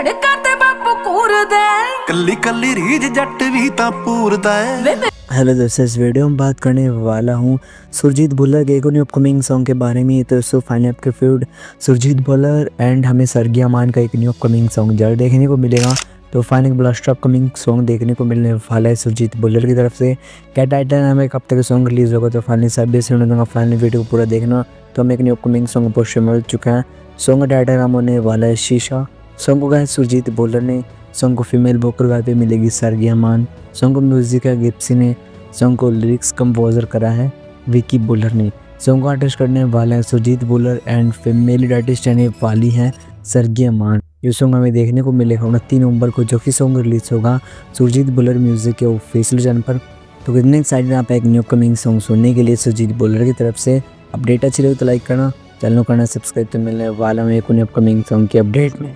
सड़का ते बापू कूरदा कल्ली कल्ली रीज जट भी तां पूरदा है। हेलो दोस्तों, इस वीडियो में बात करने वाला हूँ सुरजीत बुल्लर के एक न्यू अपकमिंग सॉन्ग के बारे में। तो दोस्तों फाइनली आपके फेवरेट सुरजीत बुल्लर एंड हमें सरगिया मान का एक न्यू अपकमिंग सॉन्ग जल्द देखने को मिलेगा। तो फाइनली ब्लास्टर अपकमिंग सॉन्ग देखने को मिलने वाला है सुरजीत बुल्लर की तरफ से। क्या टाइटल है, एक हफ्ते का सॉन्ग रिलीज़ होगा। तो फाइनली सब भी सुनने दूँगा, फाइनली वीडियो को पूरा देखना। तो हमें एक न्यू अपकमिंग सॉन्ग पोस्टर मिल चुका है। सॉन्ग का टाइटल नाम होने वाला है शीशा। सॉन्ग को गाया सुरजीत बुल्लर ने। सॉन्ग को फीमेल वोकल गाय पे मिलेगी सरगिया मान। सॉन्ग को म्यूजिक है गिप्सी ने। सॉन्ग को लिरिक्स कंपोजर करा है विकी बुल्लर ने। सॉन्ग को आर्टिस्ट करने वाले हैं Surjit Bullar and female artist रहने वाली है सरगिया मान। ये सॉन्ग हमें देखने को मिलेगा 29 नवंबर को, जो कि सॉन्ग रिलीज होगा सुरजीत बुल्लर म्यूजिक के ऑफिशियल चैनल पर। तो कितने एक्साइटेड आप एक न्यू कमिंग सॉन्ग सुनने के लिए सुरजीत बुल्लर की तरफ से। अपडेट अच्छी लगे तो लाइक करना, चैनल को करना सब्सक्राइब। तो मिलने वाला हूँ एक न्यू अपकमिंग सॉन्ग की अपडेट में।